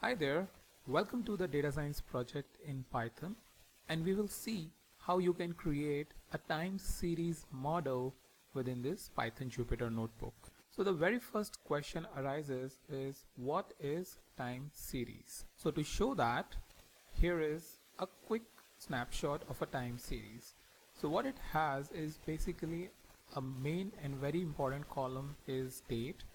Hi there, welcome to the data science project in Python, and we will see how you can create a time series model within this Python Jupyter notebook. So the very first question arises is, what is time series? So to show that, here is a quick snapshot of a time series. So what it has is basically a main and very important column is date,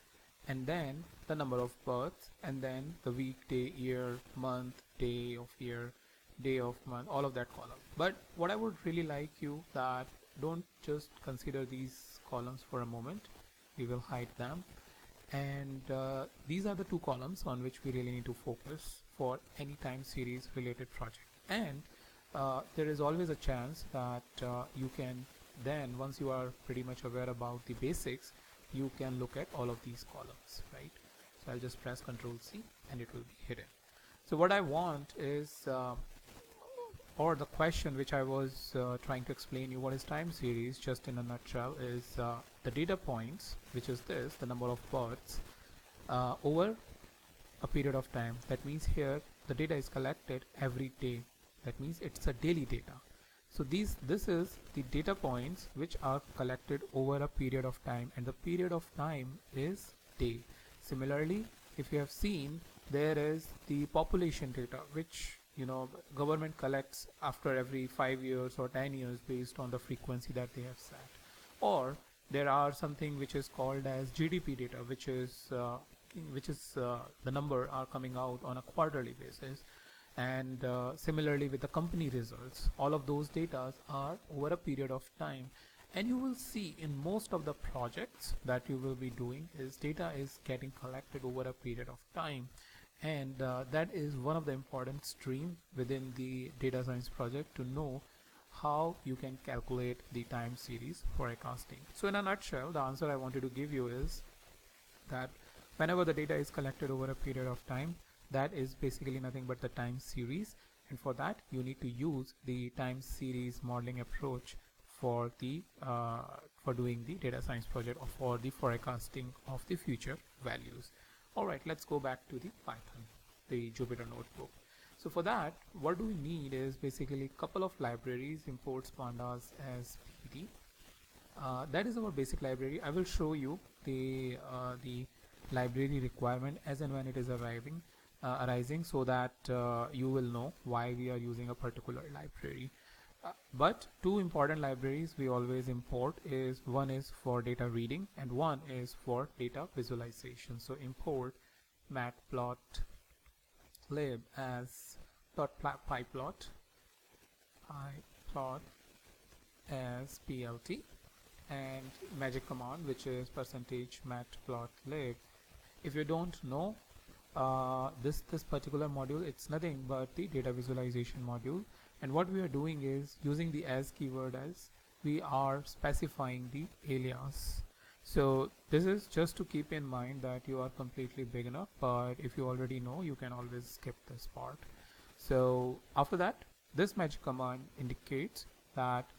and then the number of births, and then the week, day, year, month, day of year, day of month, all of that column. But what I would really like you that don't just consider these columns for a moment. We will hide them, and these are the two columns on which we really need to focus for any time series related project. And there is always a chance that you can then, once you are pretty much aware about the basics, you can look at all of these columns, right? So I'll just press Ctrl C and it will be hidden. So what I want is, or the question which I was trying to explain you, what is time series, just in a nutshell, is the data points, which is this, the number of births over a period of time. That means here the data is collected every day. That means it's a daily data. So this is the data points which are collected over a period of time, and the period of time is day. Similarly, if you have seen, there is the population data, which government collects after every 5 years or 10 years based on the frequency that they have set. Or there are something which is called as GDP data, which is the number are coming out on a quarterly basis. And similarly with the company results, all of those data are over a period of time. And you will see in most of the projects that you will be doing is data is getting collected over a period of time, and that is one of the important stream within the data science project to know how you can calculate the time series forecasting. So in a nutshell, the answer I wanted to give you is that whenever the data is collected over a period of time, that is basically nothing but the time series, and for that you need to use the time series modeling approach for the for doing the data science project or for the forecasting of the future values. Alright, let's go back to the Python, the Jupyter notebook. So for that, what do we need is basically a couple of libraries, imports, pandas as PD. That is our basic library. I will show you the library requirement as and when it is arising, so that you will know why we are using a particular library. But two important libraries we always import is, one is for data reading and one is for data visualization. So import matplotlib as pyplot as plt, and magic command, which is %matplotlib. If you don't know this particular module, it's nothing but the data visualization module, and what we are doing is using the as keyword as we are specifying the alias. So this is just to keep in mind that you are completely big enough, but if you already know, you can always skip this part. So after that, this magic command indicates that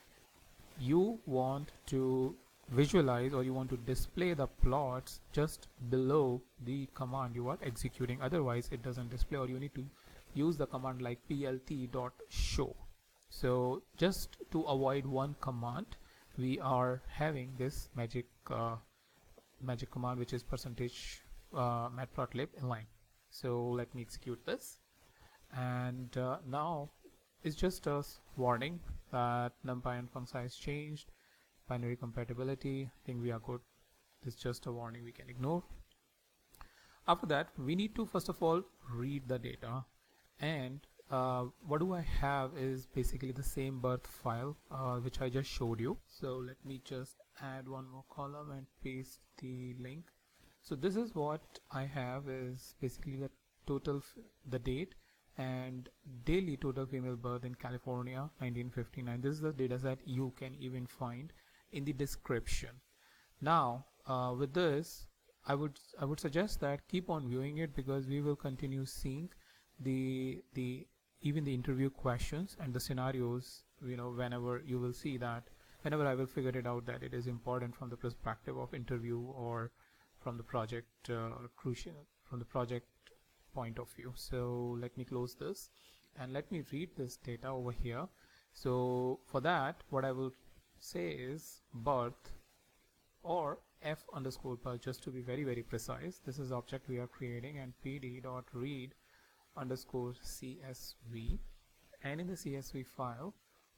you want to visualize or you want to display the plots just below the command you are executing, otherwise it doesn't display, or you need to use the command like plt.show. So just to avoid one command, we are having this magic command, which is %matplotlib inline. So let me execute this, and now it's just a warning that numpy and font size changed, binary compatibility, I think we are good. This is just a warning we can ignore. After that, we need to first of all read the data, and what do I have is basically the same birth file which I just showed you. So let me just add one more column and paste the link. So this is what I have is basically the total, the date and daily total female birth in California 1959. This is the data set you can even find in the description. Now with this, I would suggest that keep on viewing it, because we will continue seeing the even the interview questions and the scenarios, whenever you will see that, whenever I will figure it out that it is important from the perspective of interview or from the project crucial, from the project point of view. So let me close this and let me read this data over here. So for that, what I will say is birth or f underscore birth, just to be very precise. This is the object we are creating, and pd dot read underscore csv, and in the csv file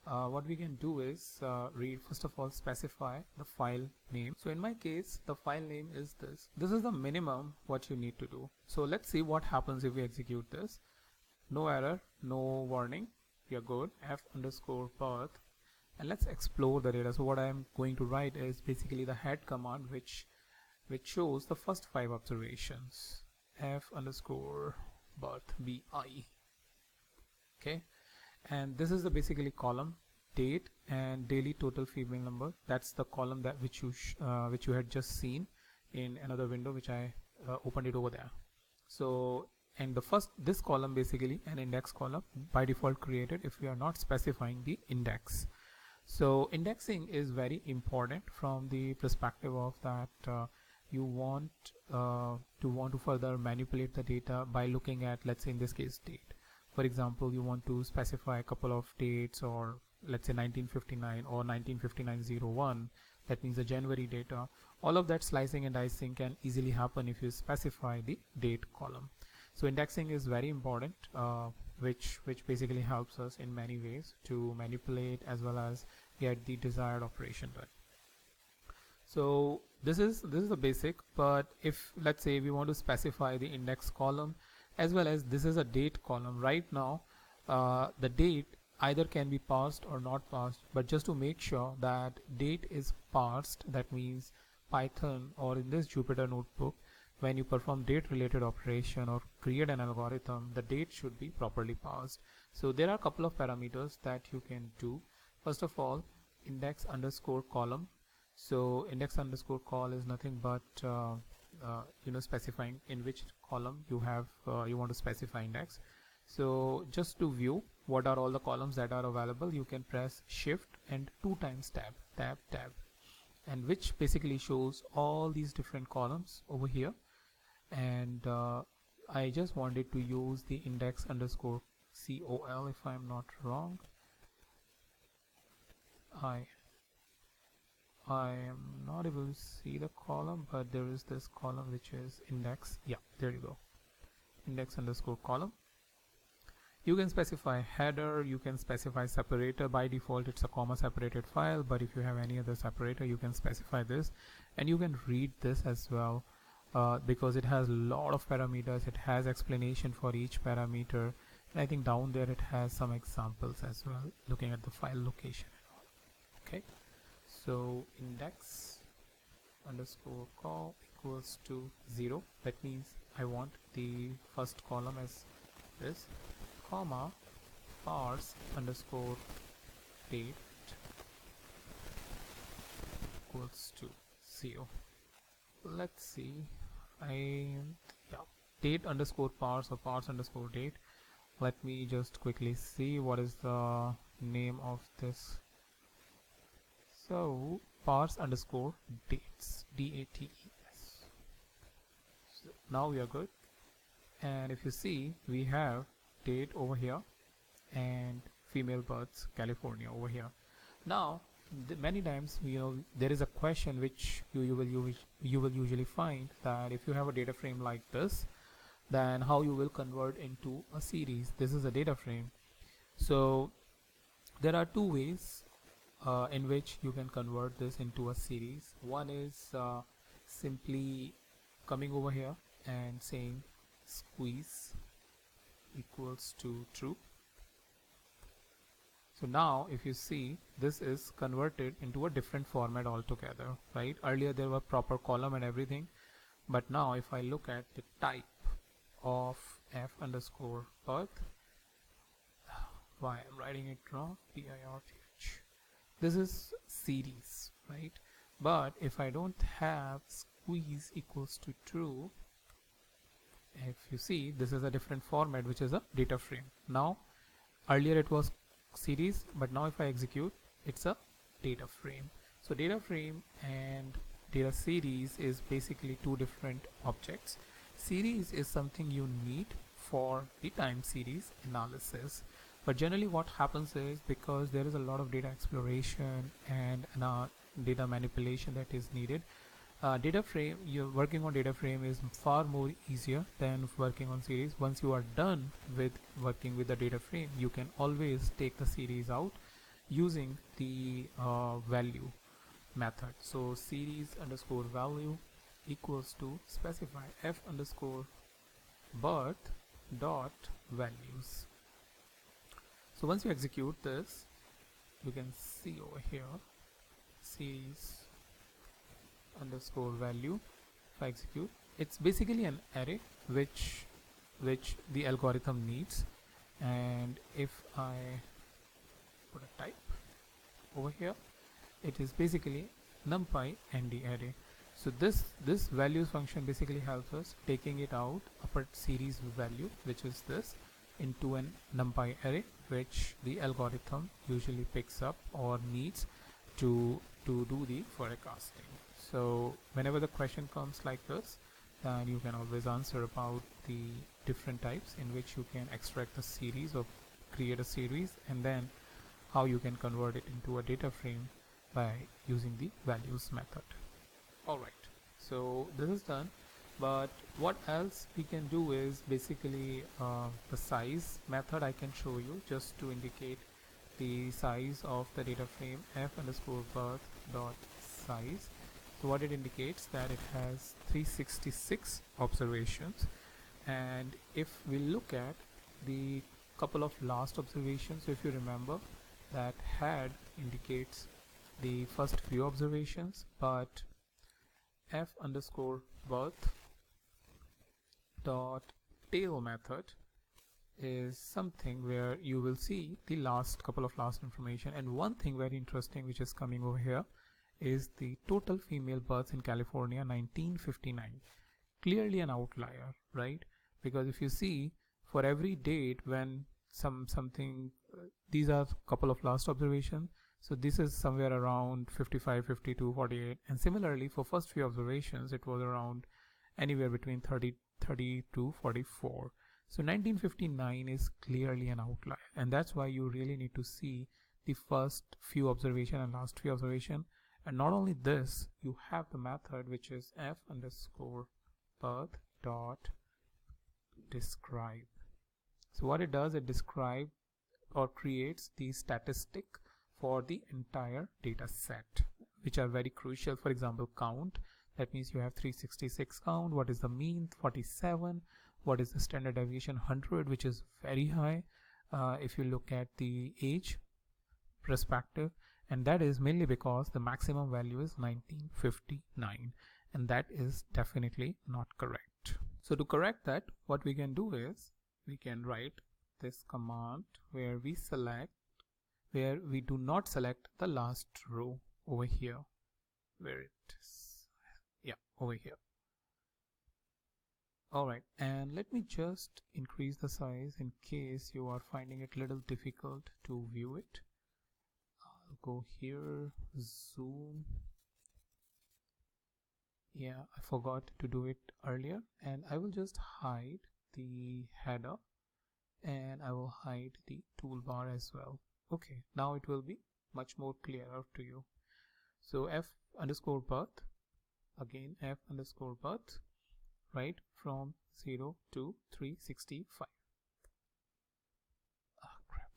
what we can do is read, first of all, specify the file name. So in my case, the file name is this. This is the minimum what you need to do. So let's see what happens if we execute this. No error, no warning, we are good. F underscore birth, and let's explore the data. So what I am going to write is basically the head command which shows the first 5 observations. F underscore birth, bi. Okay, and this is the basically column date and daily total female number. That's the column that which you had just seen in another window, which I opened it over there. So, and the first, this column basically an index column by default created if we are not specifying the index. So indexing is very important from the perspective of that you want to further manipulate the data by looking at, let's say in this case, date. For example, you want to specify a couple of dates, or let's say 1959 or 1959-01, that means the January data. All of that slicing and dicing can easily happen if you specify the date column. So indexing is very important, which basically helps us in many ways to manipulate as well as get the desired operation done. So this is the basic, but if let's say we want to specify the index column as well as this is a date column, right now the date either can be parsed or not parsed, but just to make sure that date is parsed, that means Python or in this Jupyter notebook, when you perform date related operation or create an algorithm, the date should be properly parsed. So there are a couple of parameters that you can do. First of all, index underscore column. So index underscore call is nothing but specifying in which column you have you want to specify index. So just to view what are all the columns that are available, you can press shift and 2 times tab, and which basically shows all these different columns over here. And I just wanted to use the index underscore col if I'm not wrong. I am not able to see the column, but there is this column which is index. Yeah, there you go. Index underscore column. You can specify header, you can specify separator. By default it's a comma separated file, but if you have any other separator you can specify this, and you can read this as well because it has a lot of parameters. It has explanation for each parameter, and I think down there it has some examples as well, looking at the file location and all. Okay, so index underscore call equals to 0. That means I want the first column as this, comma parse underscore date equals to 0. Let's see, date underscore parse or parse underscore date. Let me just quickly see what is the name of this. So parse underscore dates, DATES. So now we are good, and if you see, we have date over here and female births California over here. Now many times there is a question which you will usually find, that if you have a data frame like this, then how you will convert into a series. This is a data frame. So there are 2 ways in which you can convert this into a series. One is simply coming over here and saying squeeze equals to true. So now if you see, this is converted into a different format altogether, right? Earlier there were proper column and everything, but now if I look at the type of f underscore birth, why I'm writing it wrong, PIRTH, this is series, right? But if I don't have squeeze equals to true, if you see, this is a different format, which is a data frame. Now earlier it was series, but now if I execute, it's a data frame. So data frame and data series is basically 2 different objects. Series is something you need for the time series analysis, but generally what happens is, because there is a lot of data exploration and data manipulation that is needed, DataFrame, you're working on DataFrame is far more easier than working on series. Once you are done with working with the DataFrame, you can always take the series out using the value method. So series underscore value equals to specify f underscore birth dot values. So once you execute this, you can see over here series underscore value. If I execute, it's basically an array which the algorithm needs, and if I put a type over here, it is basically numpy nd array. So this values function basically helps us taking it out a series value, which is this, into an numpy array, which the algorithm usually picks up or needs to do the forecasting. So whenever the question comes like this, then you can always answer about the different types in which you can extract a series or create a series, and then how you can convert it into a data frame by using the values method. Alright, so this is done, but what else we can do is basically the size method I can show you just to indicate the size of the data frame f underscore birth dot size. So what it indicates that it has 366 observations, and if we look at the couple of last observations, so if you remember that head indicates the first few observations, but f underscore birth dot tail method is something where you will see the couple of last information. And one thing very interesting which is coming over here is the total female births in California 1959. Clearly an outlier, right? Because if you see, for every date when these are couple of last observations, so this is somewhere around 55, 52, 48, and similarly for first few observations it was around anywhere between 30 to 44. So 1959 is clearly an outlier, and that's why you really need to see the first few observation and last few observation. And not only this, you have the method which is f underscore birth dot describe. So what it does, it describes or creates the statistic for the entire data set, which are very crucial. For example, count, that means you have 366 count. What is the mean? 47. What is the standard deviation? 100, which is very high if you look at the age perspective, and that is mainly because the maximum value is 1959, and that is definitely not correct. So to correct that, what we can do is we can write this command where we do not select the last row over here, where it is, yeah, over here. Alright, and let me just increase the size in case you are finding it a little difficult to view it. I'll go here, zoom. Yeah, I forgot to do it earlier, and I will just hide the header and I will hide the toolbar as well. Okay, now it will be much more clearer to you. So f underscore birth, again f underscore birth, right, from 0 to 365. Crap.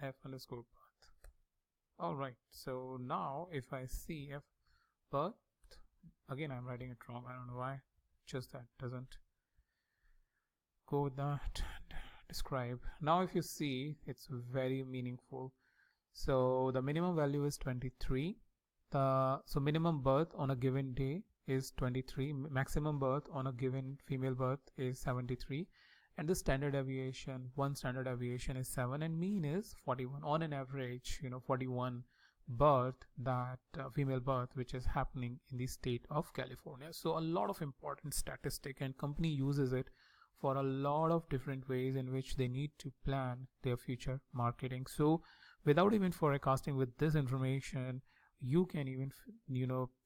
F underscore birth. Alright, so now if I see f birth, again I'm writing it wrong, I don't know why, just that doesn't go with that. Describe. Now if you see, it's very meaningful. So the minimum value is 23. So minimum birth on a given day is 23, maximum birth on a given female birth is 73, and the standard deviation, one standard deviation is 7, and mean is 41. On an average, 41 birth, that female birth which is happening in the state of California. So a lot of important statistic, and company uses it for a lot of different ways in which they need to plan their future marketing. So without even forecasting, with this information, you can even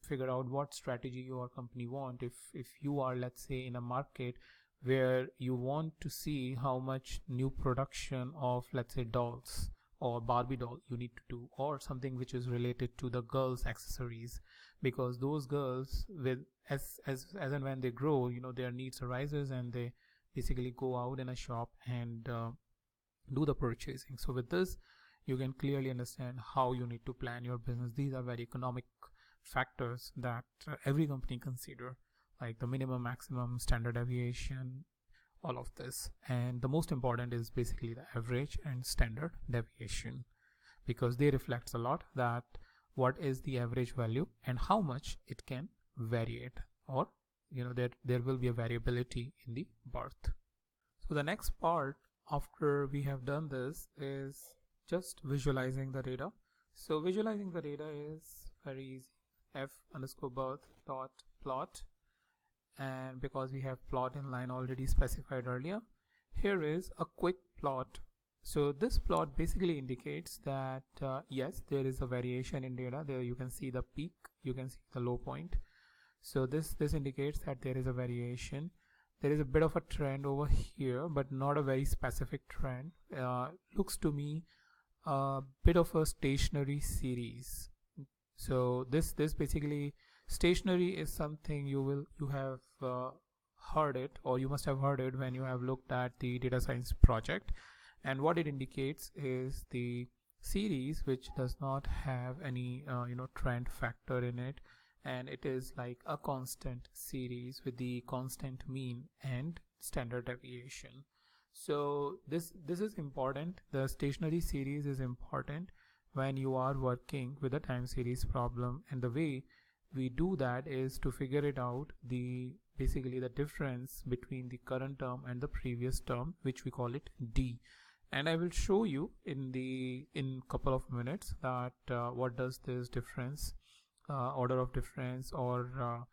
figure out what strategy your company want. If you are, let's say, in a market where you want to see how much new production of, let's say, dolls or Barbie doll you need to do, or something which is related to the girls accessories, because those girls, with as and when they grow, their needs arises and they basically go out in a shop and do the purchasing. So with this, you can clearly understand how you need to plan your business. These are very economic factors that every company consider, like the minimum, maximum, standard deviation, all of this. And the most important is basically the average and standard deviation, because they reflects a lot that what is the average value and how much it can vary, or there will be a variability in the birth. So the next part after we have done this is just visualizing the data. So visualizing the data is very easy. f_birth dot plot, and because we have plot in line already specified earlier, here is a quick plot. So this plot basically indicates that yes, there is a variation in data. There you can see the peak, you can see the low point. So this indicates that there is a variation. There is a bit of a trend over here, but not a very specific trend. Looks to me a bit of a stationary series. So this basically, stationary is something you have heard it, or you must have heard it when you have looked at the data science project. And what it indicates is the series which does not have any trend factor in it, and it is like a constant series with the constant mean and standard deviation. So this is important. The stationary series is important when you are working with a time series problem, and the way we do that is to figure it out, basically the difference between the current term and the previous term, which we call it D. And I will show you in couple of minutes that what does this difference, order of difference, or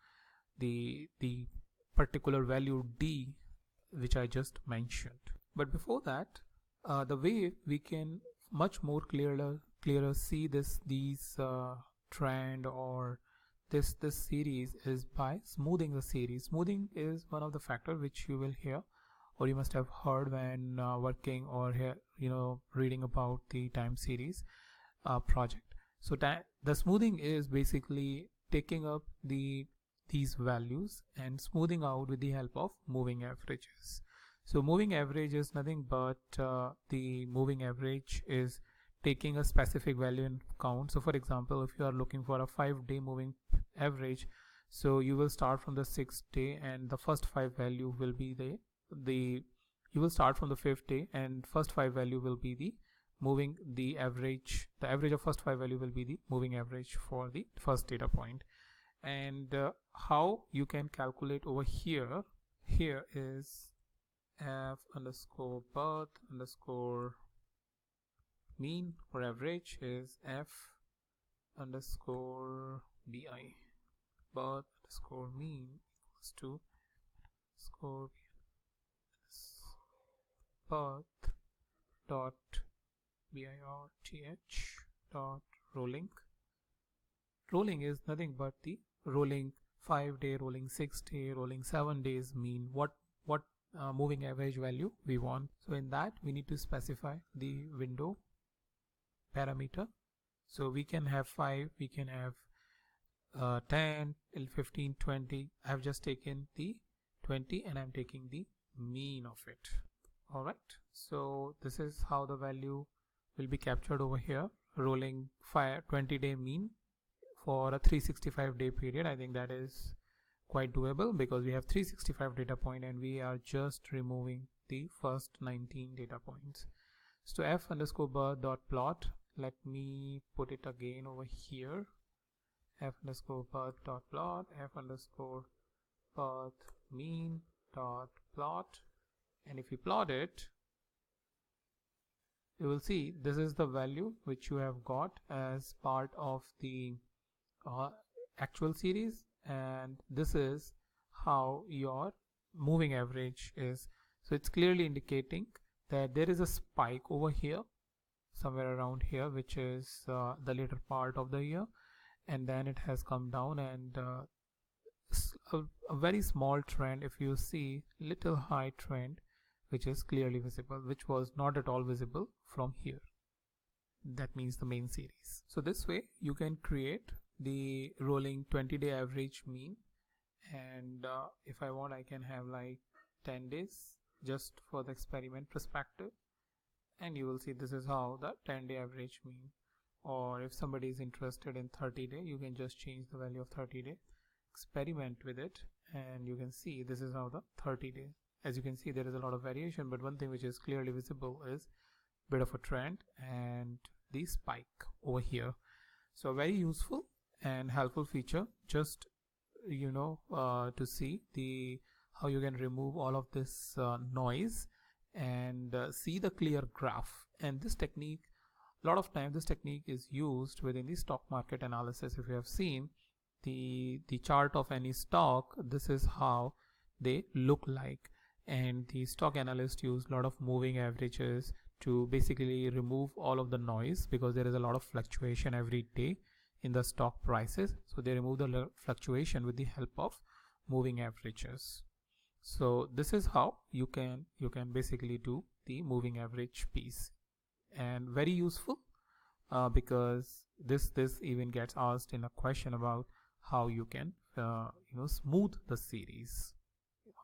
the particular value D which I just mentioned. But before that, the way we can much more clearer see these trend or this series is by smoothing the series. Smoothing is one of the factors which you will hear, or you must have heard when working or reading about the time series project. So the smoothing is basically taking up these values and smoothing out with the help of moving averages. So moving average is nothing but the moving average is taking a specific value in count. So for example, if you are looking for a 5-day moving average, so you will start from the 6th day, and the first 5 value will be you will start from the 5th day, and first 5 value will be the average of first 5 value will be the moving average for the first data point. And how you can calculate over here is f_birth underscore mean or average is f_bi. Birth underscore mean equals to score birth dot birth dot rolling. Rolling is nothing but the rolling 5-day, rolling 6-day, rolling 7 days mean what moving average value we want. So in that we need to specify the window parameter. So we can have 5, we can have 10, 15, 20. I have just taken the 20 and I'm taking the mean of it. Alright, so this is how the value will be captured over here. Rolling 20-day mean for a 365-day period. I think that is quite doable because we have 365 data point and we are just removing the first 19 data points. So f_birth dot plot, let me put it again over here, f_birth dot plot, f_birth mean dot plot, and if you plot it, you will see this is the value which you have got as part of the actual series, and this is how your moving average is. So it's clearly indicating that there is a spike over here somewhere around here, which is the later part of the year, and then it has come down, and a very small trend, if you see, little high trend which is clearly visible, which was not at all visible from here. That means the main series. So this way you can create the rolling 20-day average mean, and if I want, I can have like 10 days just for the experiment perspective, and you will see this is how the 10-day average mean. Or if somebody is interested in 30-day, you can just change the value of 30-day, experiment with it, and you can see this is how the 30-day. As you can see, there is a lot of variation, but one thing which is clearly visible is bit of a trend and the spike over here. So very useful and helpful feature, just to see the how you can remove all of this noise and see the clear graph. And this technique, a lot of time this technique is used within the stock market analysis. If you have seen the chart of any stock, this is how they look like, and the stock analysts use a lot of moving averages to basically remove all of the noise, because there is a lot of fluctuation every day in the stock prices. So they remove the fluctuation with the help of moving averages. So this is how you can basically do the moving average piece, and very useful because this even gets asked in a question about how you can smooth the series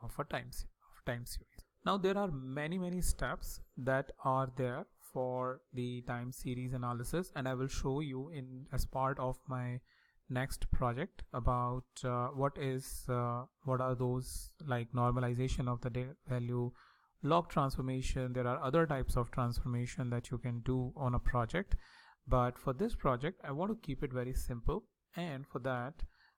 of a time series. Now there are many steps that are there for the time series analysis, and I will show you as part of my next project about what are those, like normalization of the value, log transformation. There are other types of transformation that you can do on a project, but for this project I want to keep it very simple, and for that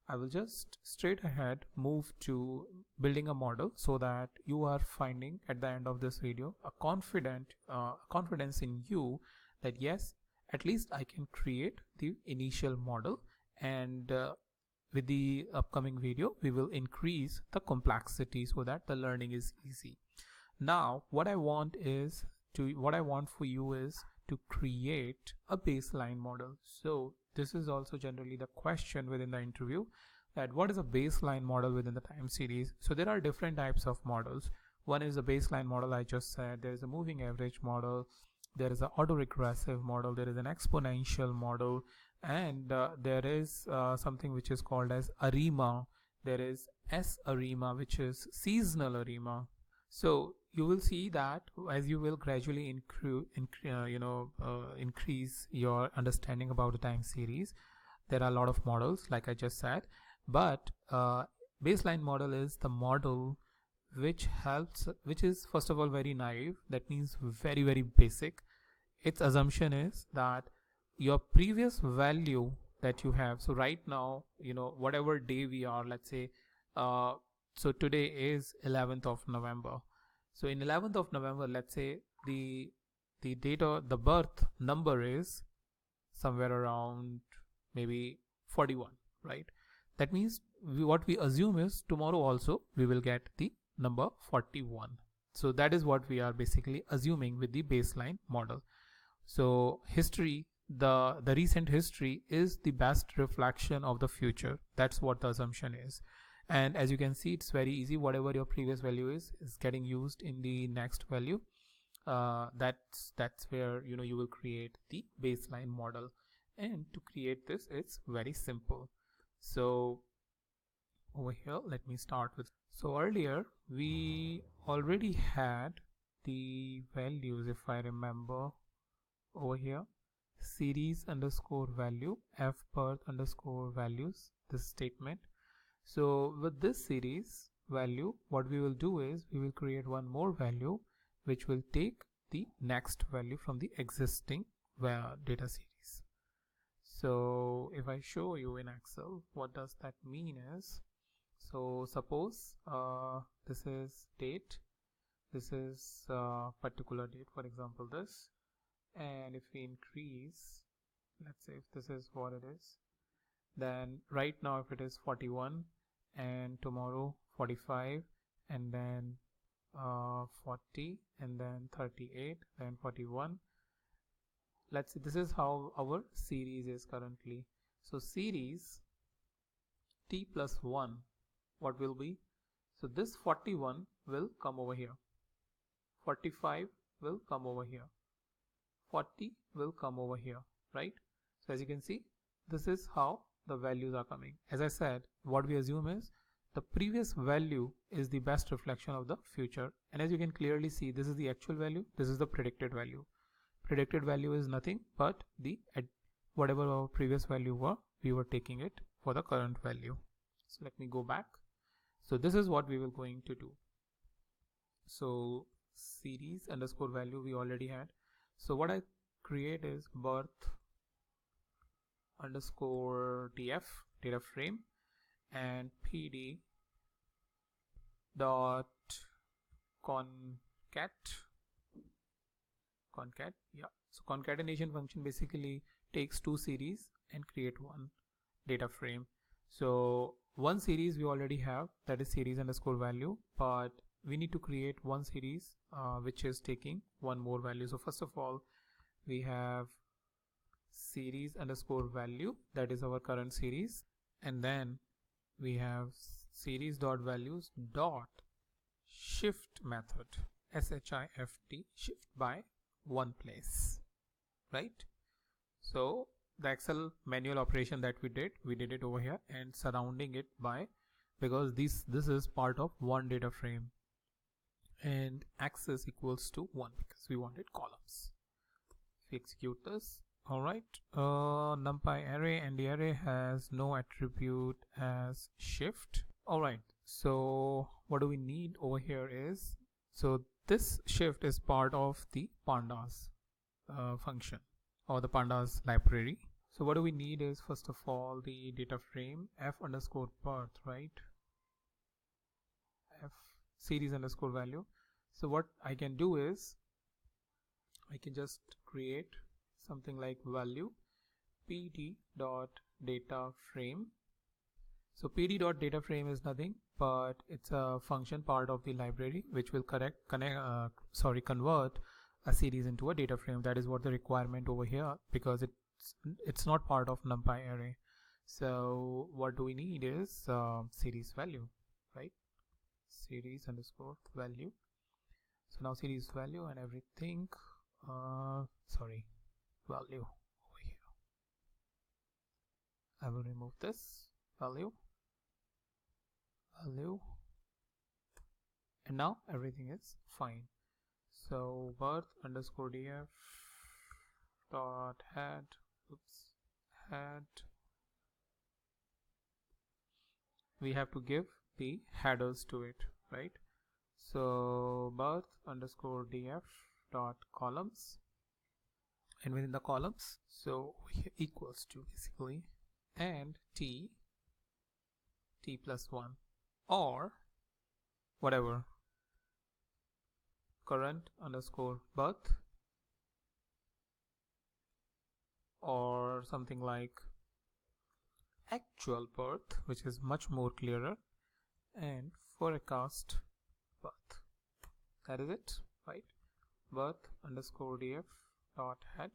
I will just straight ahead move to building a model, so that you are finding at the end of this video a confidence in you that yes, at least I can create the initial model, and with the upcoming video we will increase the complexity so that the learning is easy. Now what I want for you is to create a baseline model. So this is also generally the question within the interview, that what is a baseline model within the time series. So there are different types of models. One is a baseline model, I just said. There is a moving average model, there is an autoregressive model, there is an exponential model, and there is something which is called as ARIMA. There is ARIMA, which is seasonal ARIMA. So you will see that as you will gradually increase your understanding about the time series, there are a lot of models, like I just said, but baseline model is the model which is first of all very naive. That means very basic. Its assumption is that your previous value that you have, so right now, whatever day we are, let's say so today is 11th of November. So in 11th of November, let's say the birth number is somewhere around maybe 41, right? That means what we assume is tomorrow also we will get the number 41. So that is what we are basically assuming with the baseline model. So history, the recent history is the best reflection of the future. That's what the assumption is. And as you can see, it's very easy. Whatever your previous value is getting used in the next value. That's where you will create the baseline model. And to create this, it's very simple. So over here, let me start with. So earlier we already had the values, if I remember, over here, series underscore value f birth underscore values, this statement. So with this series value, what we will do is we will create one more value which will take the next value from the existing data series. So if I show you in Excel, what does that mean is, so suppose this is date, this is particular date, for example this, and if we increase, let's say if this is what it is, then right now if it is 41, and tomorrow 45, and then 40, and then 38, then 41. Let's see, this is how our series is currently. So series t plus 1, what will be? So this 41 will come over here, 45 will come over here, 40 will come over here, right? So as you can see, this is how the values are coming. As I said, what we assume is the previous value is the best reflection of the future, and as you can clearly see, this is the actual value, this is the predicted value. Predicted value is nothing but the whatever our previous value were, we were taking it for the current value. So let me go back. So this is what we will going to do. So series underscore value we already had. So what I create is birth underscore df data frame and pd dot concat. Yeah, so concatenation function basically takes two series and create one data frame. So one series we already have, that is series underscore value, but we need to create one series which is taking one more value. So first of all, we have series underscore value, that is our current series, and then we have series dot values dot shift method, shift, shift by one place, right? So the Excel manual operation that we did it over here and surrounding it by, because this is part of one data frame, and axis equals to 1 because we wanted columns. If we execute this, all right, numpy array, and the array has no attribute as shift. All right, so what do we need over here is, so this shift is part of the pandas function or the pandas library. So what do we need is, first of all, the data frame f underscore birth, right? F series underscore value. So what I can do is I can just create something like value pd dot data frame. So pd dot data frame is nothing but it's a function part of the library which will convert a series into a data frame. That is what the requirement over here, because it's not part of numpy array. So what do we need is series value, right? Series underscore value. So now series value and everything, value over here. I will remove this value, and now everything is fine. So birth underscore df dot head, we have to give the headers to it, right? So birth underscore df dot columns, and within the columns, so equals to basically, and t plus 1 or whatever, current underscore birth, or something like actual birth, which is much more clearer, and forecast birth. That is it, right? Birth underscore df dot head,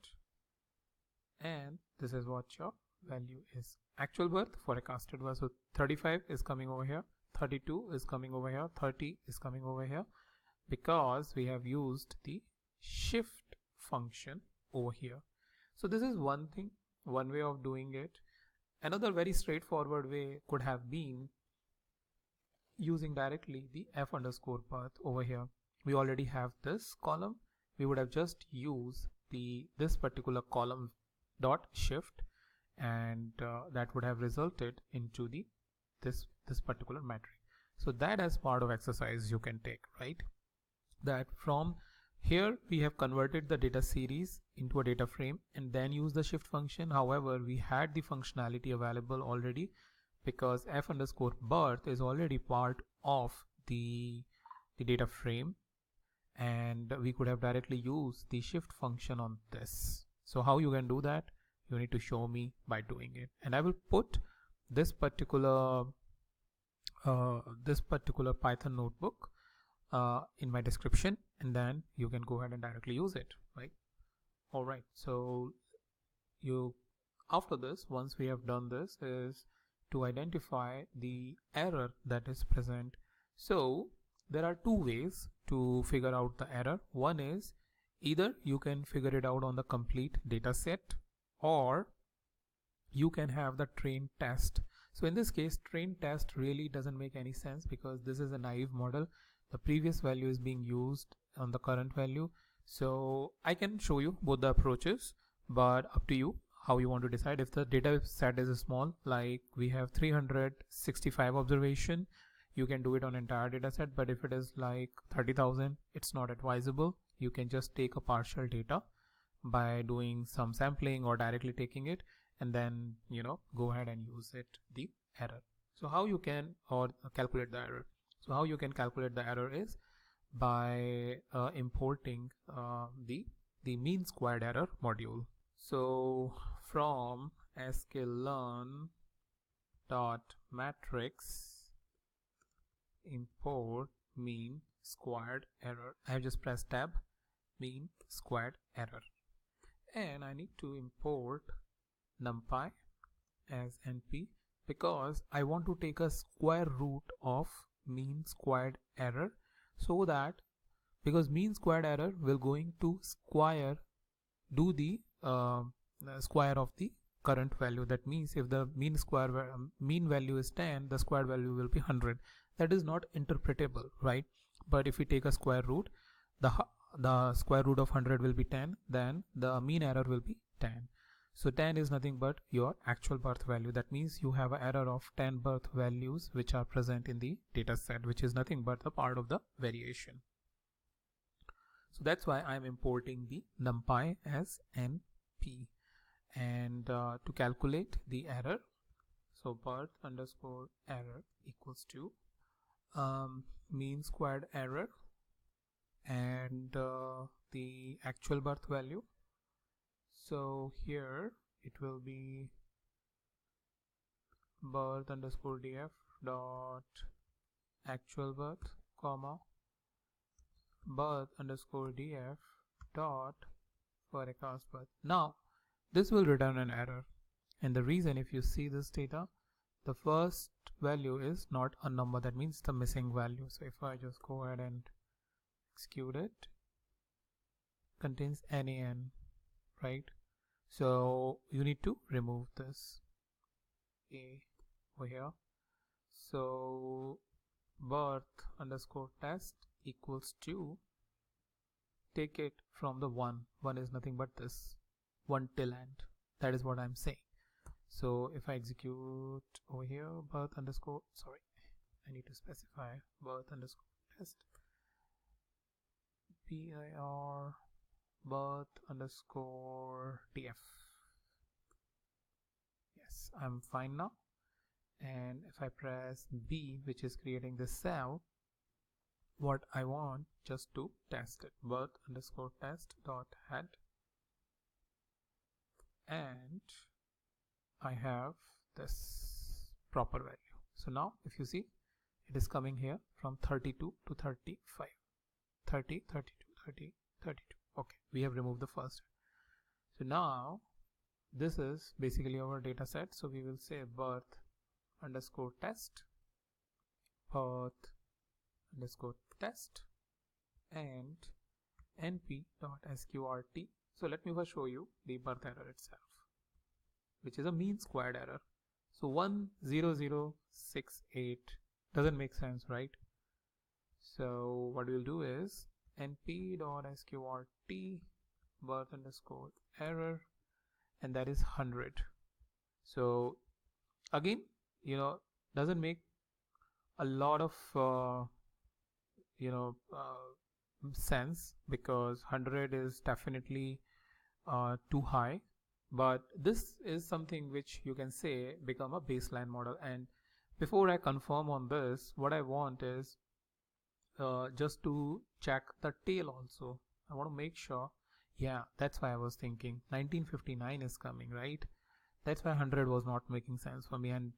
and this is what your value is. Actual birth, forecasted birth. So 35 is coming over here, 32 is coming over here, 30 is coming over here, because we have used the shift function over here. So this is one thing, one way of doing it. Another very straightforward way could have been using directly the f underscore birth over here. We already have this column. We would have just used this particular column dot shift, and that would have resulted into this particular metric. So that as part of exercise you can take, right? That from here we have converted the data series into a data frame and then use the shift function. However, we had the functionality available already because f underscore birth is already part of the data frame, and we could have directly used the shift function on this. So how you can do that? You need to show me by doing it, and I will put this particular Python notebook in my description, and then you can go ahead and directly use it, right? All right, so after this, once we have done this, is to identify the error that is present. So there are two ways to figure out the error. One is either you can figure it out on the complete data set, or you can have the train test. So in this case, train test really doesn't make any sense because this is a naive model. The previous value is being used on the current value. So I can show you both the approaches, but up to you how you want to decide. If the data set is small, like we have 365 observation, you can do it on entire data set. But if it is like 30,000, it's not advisable. You can just take a partial data by doing some sampling or directly taking it, and then go ahead and use the error. So how you can calculate the error? So how you can calculate the error is by importing the mean squared error module. So from sklearn.matrix import mean squared error. I have just pressed tab, mean squared error, and I need to import numpy as np because I want to take a square root of mean squared error, so that because mean squared error will going to do the square of the current value. That means if the mean value is 10, the squared value will be 100. That is not interpretable, right? But if we take a square root, the square root of 100 will be 10, then the mean error will be 10. So 10 is nothing but your actual birth value. That means you have an error of 10 birth values which are present in the data set, which is nothing but a part of the variation. So that's why I'm importing the numpy as np. And to calculate the error, so birth underscore error equals to mean squared error and the actual birth value. So here it will be birth underscore df dot actual birth comma birth underscore df dot forecast birth. Now this will return an error, and the reason, if you see this data, the first value is not a number. That means the missing value. So if I just go ahead and execute it, contains NaN, right? So you need to remove this A over here. So birth underscore test equals to, take it from the 1 is nothing but this 1 till end. That is what I'm saying. So if I execute over here, birth underscore, sorry, I need to specify birth underscore test bir birth underscore df. Yes, I'm fine now. And if I press B, which is creating this cell, what I want just to test it, birth underscore test dot head, and I have this proper value. So now if you see, it is coming here from 32 to 35, 30, 32, 30, 32. Okay, we have removed the first. So now this is basically our data set. So we will say birth underscore test, birth underscore test, and np.sqrt. So let me first show you the birth error itself, which is a mean squared error. So 10068 doesn't make sense, right? So what we'll do is np.sqrt birth underscore error, and that is 100. So again, doesn't make a lot of sense, because 100 is definitely too high. But this is something which you can say become a baseline model. And before I confirm on this, what I want is just to check the tail also. I want to make sure. Yeah, that's why I was thinking 1959 is coming, right? That's why 100 was not making sense for me. And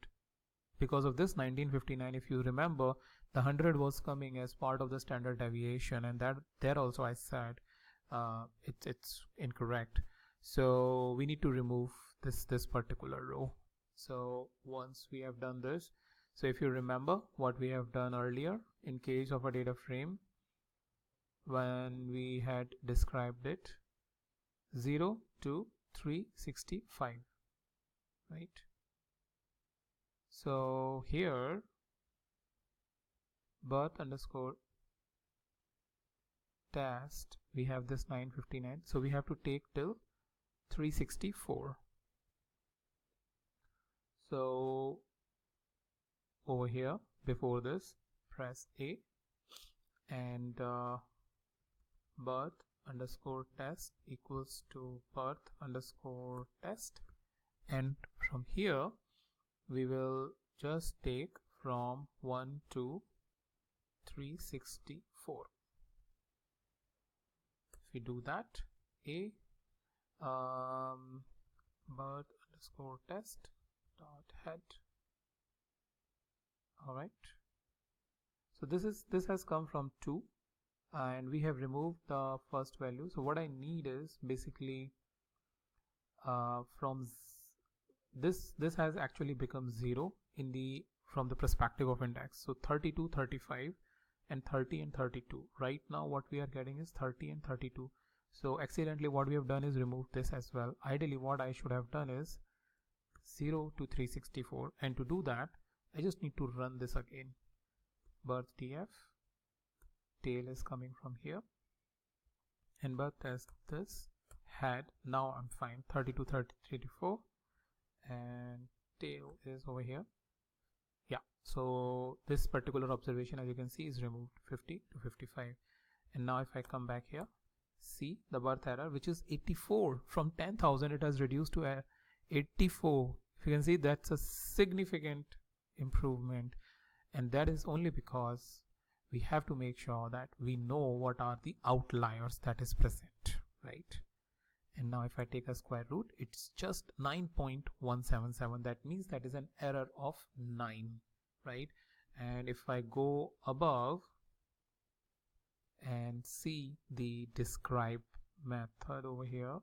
because of this 1959, if you remember, the 100 was coming as part of the standard deviation, and that there also I said it's incorrect. So we need to remove this particular row. So once we have done this, so if you remember what we have done earlier in case of a data frame, when we had described it 0 to 365, right? So here birth underscore test, we have this 959, so we have to take till 364. So over here before this press A and birth underscore test equals to birth underscore test, and from here we will just take from 1 to 364. If we do that, A birth underscore test dot head. All right, so this has come from 2 and we have removed the first value. So what I need is basically from this has actually become 0 in the from the perspective of index. So 32, 35 and 30 and 32. Right now what we are getting is 30 and 32. So accidentally what we have done is remove this as well. Ideally what I should have done is 0 to 364, and to do that I just need to run this again. Birth df, tail is coming from here, and birth as this head. Now I'm fine. 32, 30, 34, and tail is over here. Yeah, so this particular observation, as you can see, is removed 50 to 55. And now if I come back here, see the birth error, which is 84. From 10,000 it has reduced to 84. If you can see, that's a significant improvement, and that is only because we have to make sure that we know what are the outliers that is present, right? And now if I take a square root, it's just 9.177. that means that is an error of 9, right? And if I go above and see the describe method over here,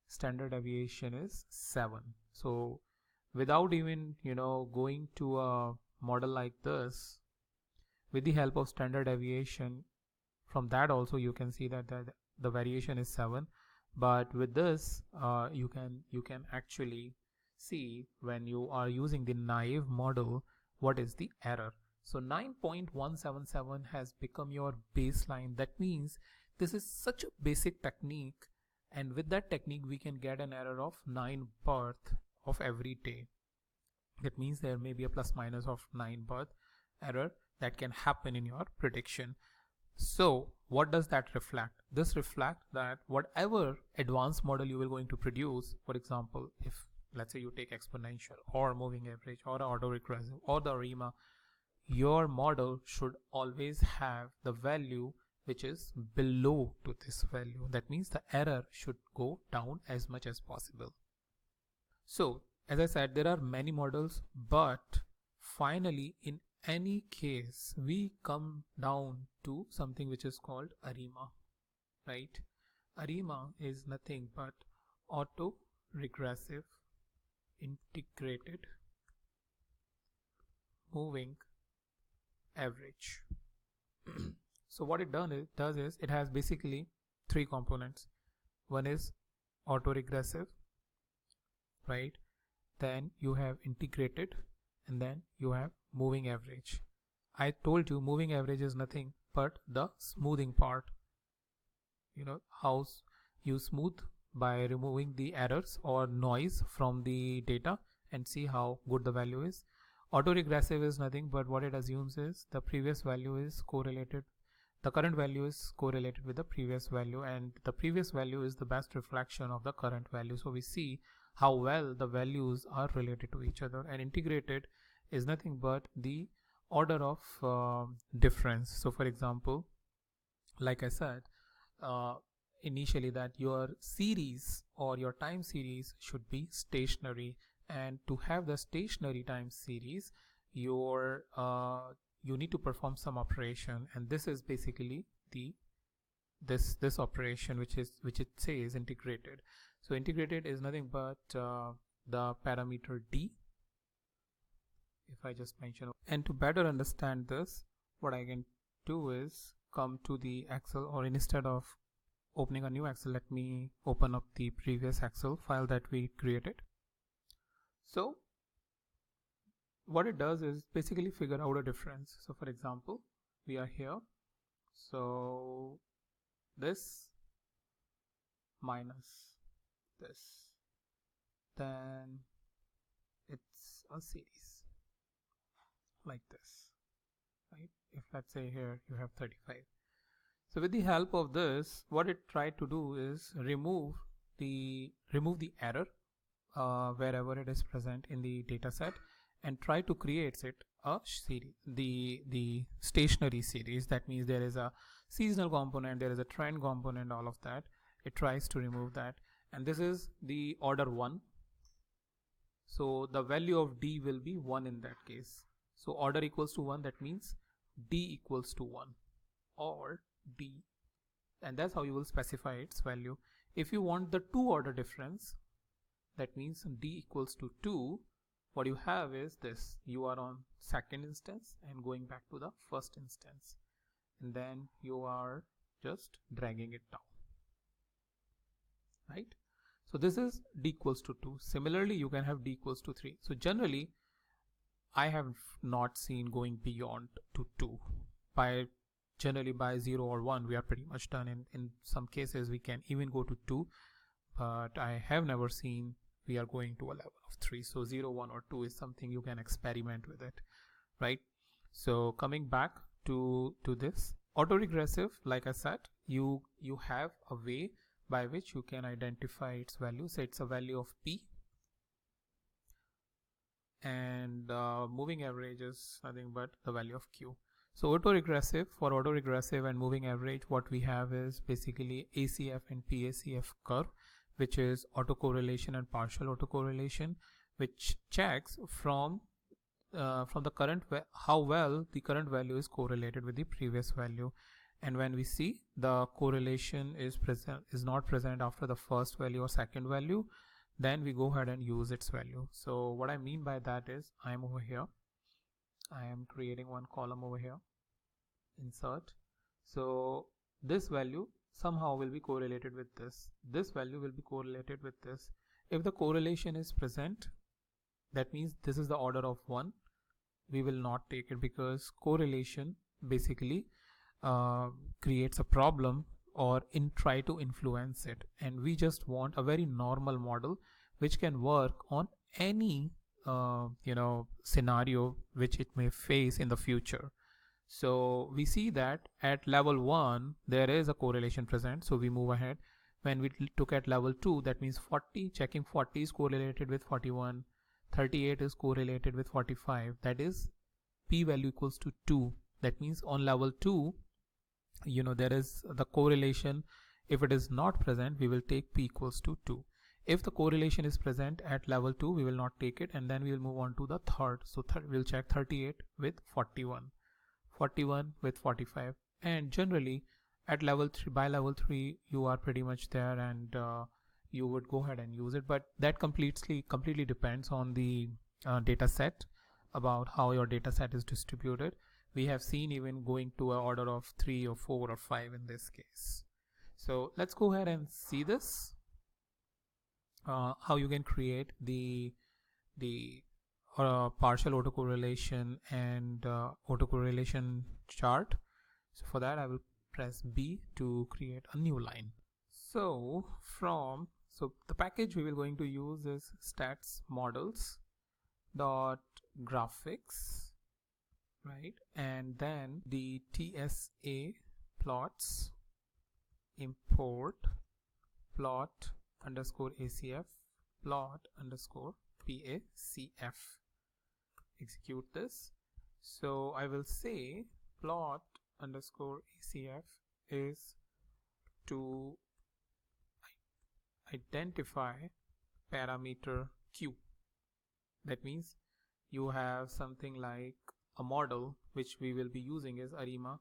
standard deviation is 7. So without even going to a model like this, with the help of standard deviation, from that also you can see that the variation is 7. But with this you can actually see, when you are using the naive model, what is the error. So 9.177 has become your baseline. That means this is such a basic technique, and with that technique we can get an error of 9 birth of every day. That means there may be a plus minus of 9 birth error that can happen in your prediction. So what does that reflect? This reflects that whatever advanced model you will going to produce, for example, if let's say you take exponential or moving average or autoregressive or the ARIMA, your model should always have the value which is below to this value. That means the error should go down as much as possible. So as I said, there are many models, but finally in any case we come down to something which is called ARIMA, right? ARIMA is nothing but autoregressive integrated moving average. So what it does is it has basically 3 components. One is autoregressive, right? Then you have integrated, and then you have moving average. I told you moving average is nothing but the smoothing part. How you smooth by removing the errors or noise from the data and see how good the value is. Autoregressive is nothing but what it assumes is the previous value is correlated, the current value is correlated with the previous value, and the previous value is the best reflection of the current value. So we see how well the values are related to each other. And integrated is nothing but the order of difference. So for example, like I said initially, that your series or your time series should be stationary, and to have the stationary time series, you need to perform some operation, and this is basically the this operation which it says integrated. So integrated is nothing but the parameter d, if I just mention. And to better understand this, what I can do is come to the Excel, or instead of opening a new Excel, let me open up the previous Excel file that we created. So what it does is basically figure out a difference. So for example, we are here, so this minus this, then it's a series like this, right? If let's say here you have 35. So with the help of this, what it tried to do is remove the error wherever it is present in the data set, and try to create it a series, the stationary series. That means there is a seasonal component, there is a trend component, all of that. It tries to remove that, and this is the order 1. So the value of d will be 1 in that case. So order equals to 1, that means d equals to 1, or d, and that's how you will specify its value. If you want the 2 order difference, that means d equals to 2, what you have is this: you are on second instance and going back to the first instance, and then you are just dragging it down, right? So this is d equals to 2. Similarly, you can have d equals to 3. So generally I have not seen going beyond to 2. Generally by 0 or 1 we are pretty much done. In some cases we can even go to 2, but I have never seen we are going to a level of 3. So 0, 1 or 2 is something you can experiment with it, right? So coming back to this autoregressive, like I said, you have a way by which you can identify its value. So it's a value of p, and moving average is nothing but the value of q. So autoregressive, for autoregressive and moving average, what we have is basically ACF and PACF curve, which is autocorrelation and partial autocorrelation, which checks from the current how well the current value is correlated with the previous value. And when we see the correlation is not present after the first value or second value, then we go ahead and use its value. So what I mean by that is, I am over here, I am creating one column over here, insert. So this value somehow will be correlated with this value will be correlated with this. If the correlation is present, that means this is the order of 1, we will not take it, because correlation basically creates a problem or try to influence it, and we just want a very normal model which can work on any scenario which it may face in the future. So we see that at level 1 there is a correlation present, so we move ahead. When we look at level 2, that means 40, checking 40 is correlated with 41, 38 is correlated with 45, that is p value equals to 2. That means on level 2, there is the correlation. If it is not present, we will take p equals to 2. If the correlation is present at level 2, we will not take it, and then we will move on to the third. So we'll check 38 with 41, 41 with 45, and generally at level 3, by level 3 you are pretty much there, and you would go ahead and use it. But that completely depends on the data set, about how your data set is distributed. We have seen even going to an order of 3 or 4 or 5 in this case. So let's go ahead and see this, how you can create the partial autocorrelation and autocorrelation chart. So for that I will press B to create a new line. So the package we will going to use is stats models dot graphics, right? And then the TSA plots import plot underscore ACF plot underscore PACF. Execute this. So I will say plot underscore ACF is to identify parameter Q. That means you have something like a model which we will be using is ARIMA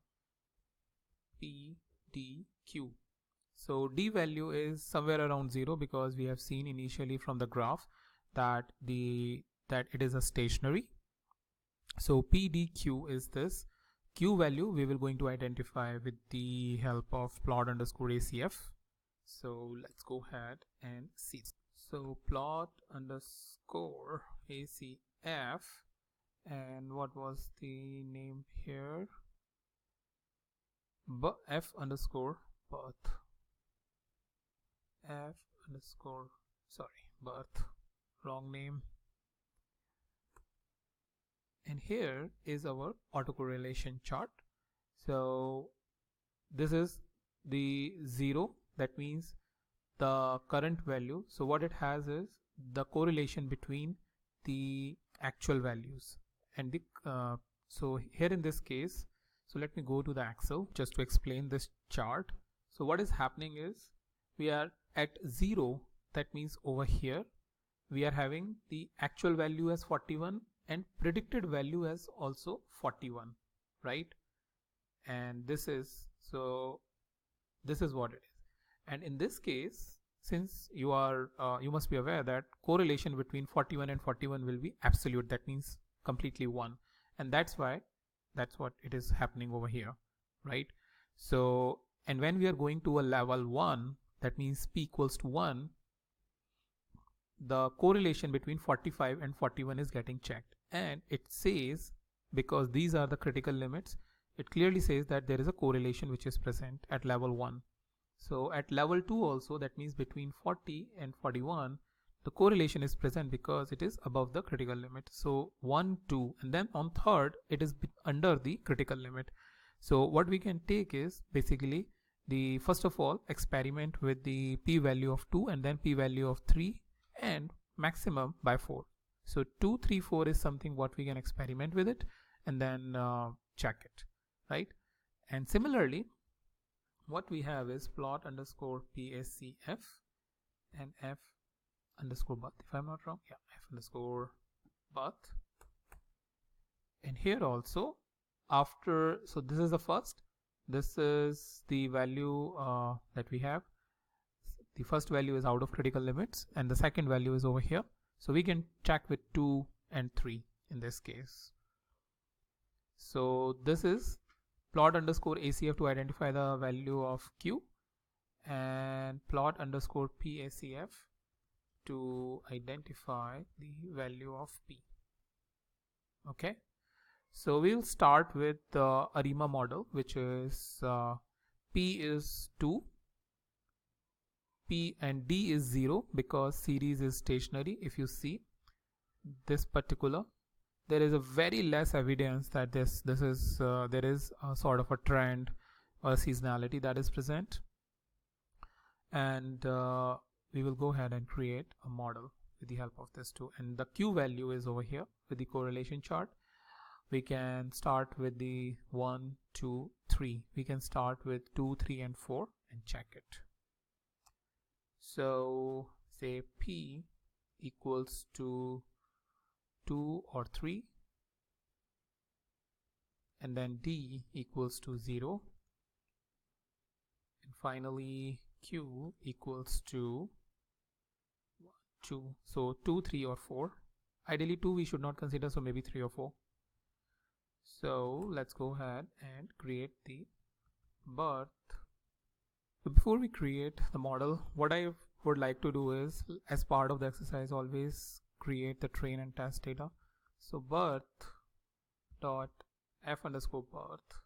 P dq. So d value is somewhere around 0 because we have seen initially from the graph that it is a stationary. So pdq is this. Q value we will going to identify with the help of plot underscore ACF. So let's go ahead and see. So plot underscore ACF, and what was the name here? F underscore birth. F underscore, sorry, birth, wrong name. And here is our autocorrelation chart. So this is the 0, that means the current value. So what it has is the correlation between the actual values and the so here in this case, so let me go to the Excel just to explain this chart. So what is happening is we are at 0, that means over here we are having the actual value as 41 and predicted value as also 41, right? And this is, so this is what it is. And in this case, since you are you must be aware that correlation between 41 and 41 will be absolute, that means completely 1, and that's why that's what it is happening over here, right? So, and when we are going to a level 1, that means p equals to 1, the correlation between 45 and 41 is getting checked, and it says, because these are the critical limits, it clearly says that there is a correlation which is present at level 1. So at level 2 also, that means between 40 and 41, the correlation is present because it is above the critical limit. So 1, 2, and then on third it is under the critical limit. So what we can take is basically the first of all experiment with the p value of 2 and then p value of 3 and maximum by 4. So 2, 3, 4 is something what we can experiment with it and then check it, right? And similarly, what we have is plot underscore PSCF and F underscore birth, if I'm not wrong, yeah, F underscore birth. And here also after, so this is the first, this is the value that we have. The first value is out of critical limits and the second value is over here. So we can check with 2 and 3 in this case. So this is plot underscore ACF to identify the value of Q and plot underscore PACF to identify the value of P. Okay, so we'll start with the ARIMA model, which is P is 2, P and D is 0 because series is stationary. If you see this particular, there is a very less evidence that there is a sort of a trend or a seasonality that is present, and we will go ahead and create a model with the help of this too. And the Q value is over here with the correlation chart. We can start with the 1, 2, 3. We can start with 2, 3 and 4 and check it. So say P equals to 2 or 3 and then D equals to 0 and finally Q equals to 1, 2. So 2, 3 or 4. Ideally 2 we should not consider, so maybe 3 or 4. So let's go ahead and create the birth. So before we create the model, what I would like to do is, as part of the exercise, always create the train and test data. So birth dot f underscore birth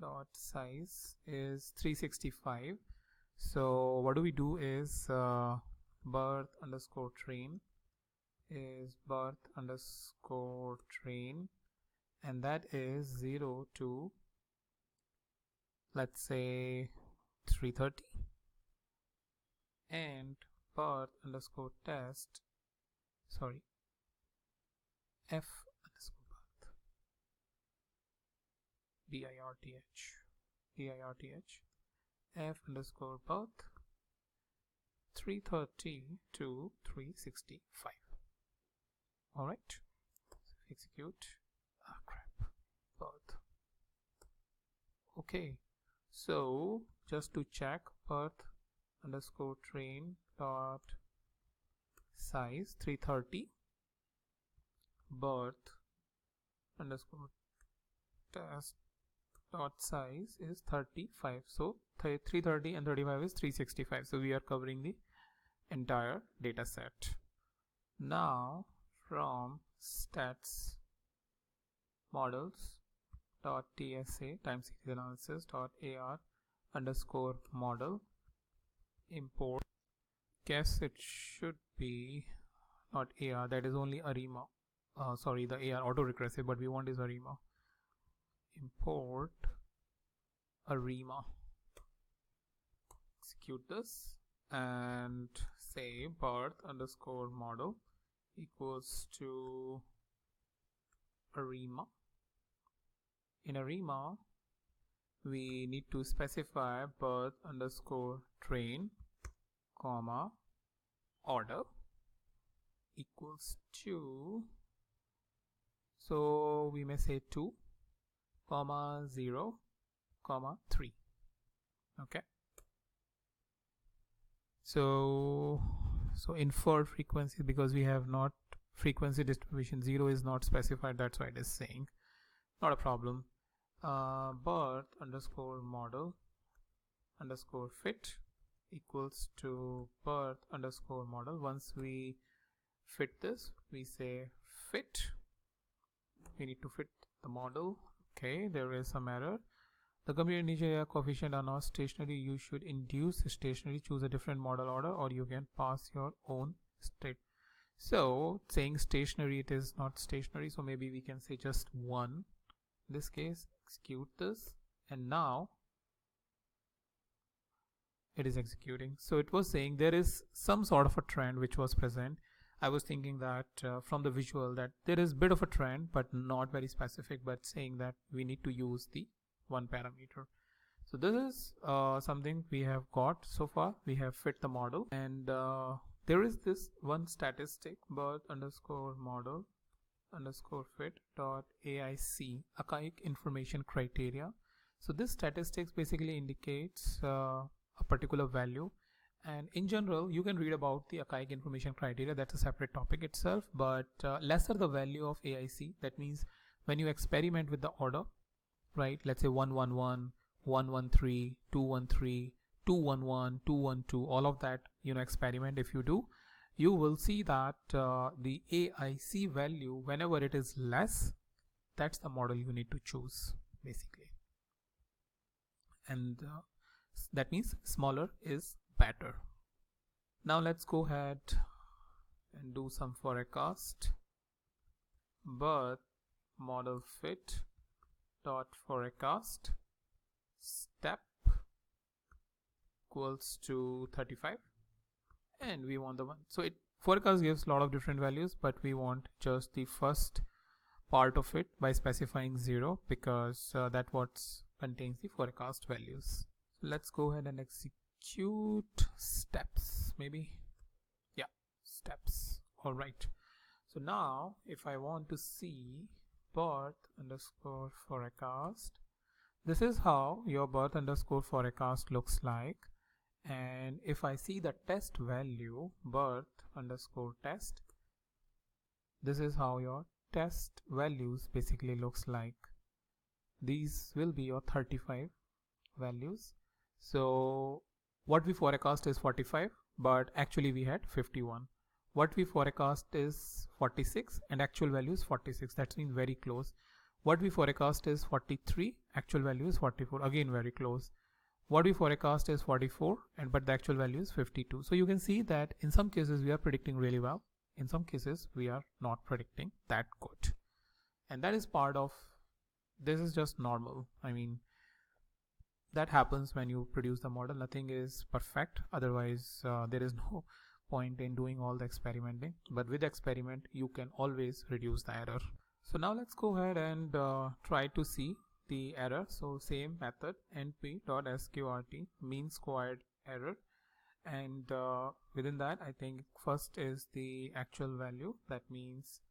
dot size is 365. So what do we do is birth underscore train is birth underscore train, and that is 0 to, let's say, 330, and birth underscore test, sorry, f underscore birth, birth, f underscore birth 330 to 365. All right, execute. Ah, crap. Birth. Okay, so just to check, birth underscore train dot size 330, birth underscore test dot size is 35. So 330 and 35 is 365. So we are covering the entire data set. Now from stats models dot tsa time series analysis dot ar underscore model import, guess it should be not AR, that is only ARIMA, sorry, the AR autoregressive, but we want is ARIMA. Import ARIMA, execute this and say birth underscore model equals to ARIMA. In ARIMA we need to specify birth underscore train comma order equals to, so we may say 2 comma 0 comma 3. Okay, so inferred frequency, because we have not frequency distribution, 0 is not specified, that's why it is saying, not a problem. Birth underscore model underscore fit equals to birth underscore model. Once we fit this, we say fit, we need to fit the model. Okay, there is some error. The computer initial coefficient are not stationary. You should induce stationary, choose a different model order, or you can pass your own state. So saying stationary, it is not stationary, so maybe we can say just 1 in this case. Execute this and now it is executing. So it was saying there is some sort of a trend which was present. I was thinking that from the visual that there is a bit of a trend but not very specific, but saying that we need to use the one parameter. So this is something we have got so far. We have fit the model, and there is this one statistic, birth underscore model underscore fit dot AIC, archaic information criteria. So this statistics basically indicates a particular value, and in general you can read about the archaic information criteria, that's a separate topic itself, but lesser the value of AIC, that means when you experiment with the order, right, let's say 111, 113, 213, 211, 212, all of that, experiment, if you do, you will see that the AIC value, whenever it is less, that's the model you need to choose basically, and that means smaller is better. Now let's go ahead and do some forecast. Birth model fit dot forecast step equals to 35, and we want the one. So it forecast gives a lot of different values, but we want just the first part of it by specifying 0, because that what contains the forecast values. So let's go ahead and execute steps, maybe, yeah, steps. All right, so now if I want to see birth underscore forecast, this is how your birth underscore forecast looks like. And if I see the test value, birth underscore test, this is how your test values basically looks like. These will be your 35 values. So what we forecast is 45, but actually we had 51. What we forecast is 46 and actual value is 46. That means very close. What we forecast is 43, actual value is 44, again very close. What we forecast is 44, but the actual value is 52. So you can see that in some cases we are predicting really well, in some cases we are not predicting that good, and that is part of, this is just normal. I mean, that happens when you produce the model. Nothing is perfect, otherwise there is no point in doing all the experimenting, but with experiment you can always reduce the error. So now let's go ahead and try to see the error. So same method, np.sqrt mean squared error, and within that I think first is the actual value, that means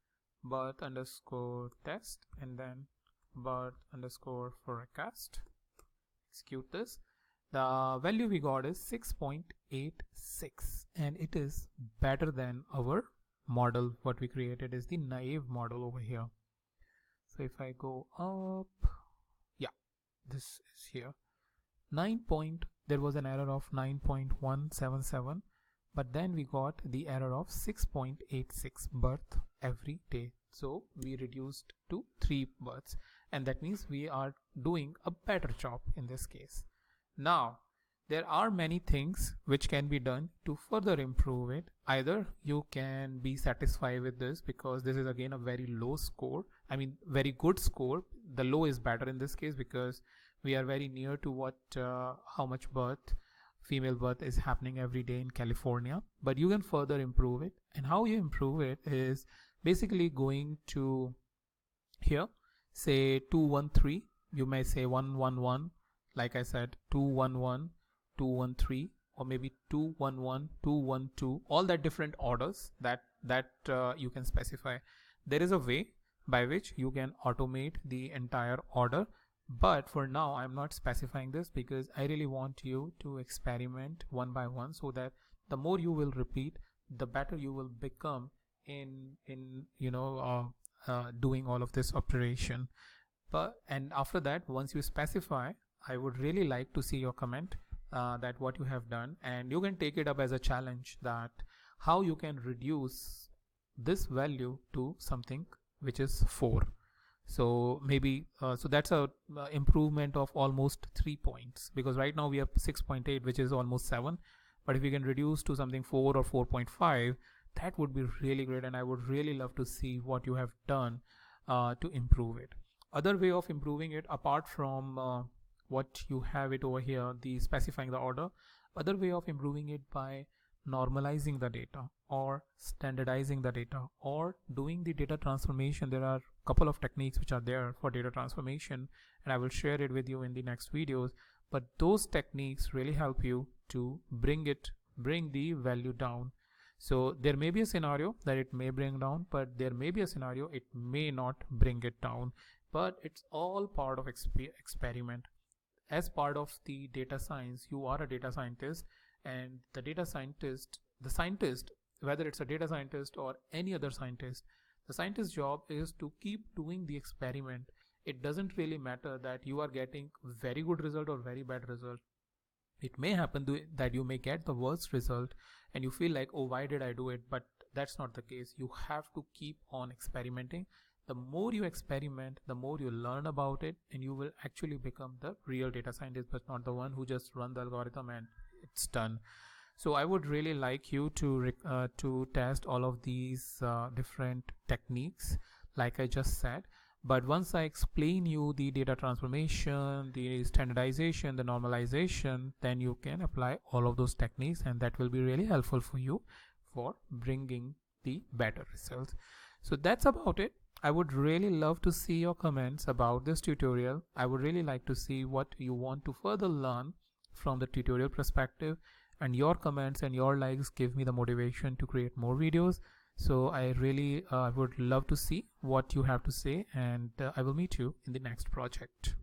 birth underscore test and then birth underscore forecast. execute this. The value we got is 6.86, and it is better than our model. What we created is the naive model over here. So if I go up, yeah, this is here. There was an error of 9.177, but then we got the error of 6.86 birth every day. So we reduced to 3 births, and that means we are doing a better job in this case. Now, there are many things which can be done to further improve it. Either you can be satisfied with this because this is again a very low score. I mean, very good score. The low is better in this case because we are very near to what how much female birth is happening every day in California. But you can further improve it, and how you improve it is basically going to here, say 213. You may say 111. Like I said, 211, 213, or maybe 211, 212, all that different orders that you can specify. There is a way by which you can automate the entire order, but for now I'm not specifying this because I really want you to experiment one by one, so that the more you will repeat, the better you will become in doing all of this operation. And after that, once you specify, I would really like to see your comment that what you have done, and you can take it up as a challenge that how you can reduce this value to something which is 4. So maybe so that's a improvement of almost 3 points, because right now we have 6.8, which is almost 7. But if we can reduce to something 4 or 4.5, that would be really great, and I would really love to see what you have done to improve it. Other way of improving it, apart from what you have it over here, the specifying the order, other way of improving it by normalizing the data or standardizing the data or doing the data transformation. There are a couple of techniques which are there for data transformation, and I will share it with you in the next videos. But those techniques really help you to bring the value down. So there may be a scenario that it may bring down, but there may be a scenario it may not bring it down. But it's all part of experiment. As part of the data science, you are a data scientist, and the scientist, whether it's a data scientist or any other scientist, the scientist's job is to keep doing the experiment. It doesn't really matter that you are getting very good result or very bad result. It may happen that you may get the worst result and you feel like, oh, why did I do it? But that's not the case. You have to keep on experimenting. The more you experiment, the more you learn about it, and you will actually become the real data scientist, but not the one who just run the algorithm and it's done. So I would really like you to test all of these different techniques, like I just said. But once I explain you the data transformation, the standardization, the normalization, then you can apply all of those techniques, and that will be really helpful for you for bringing the better results. So that's about it. I would really love to see your comments about this tutorial. I would really like to see what you want to further learn from the tutorial perspective, and your comments and your likes give me the motivation to create more videos. So I really would love to see what you have to say, and I will meet you in the next project.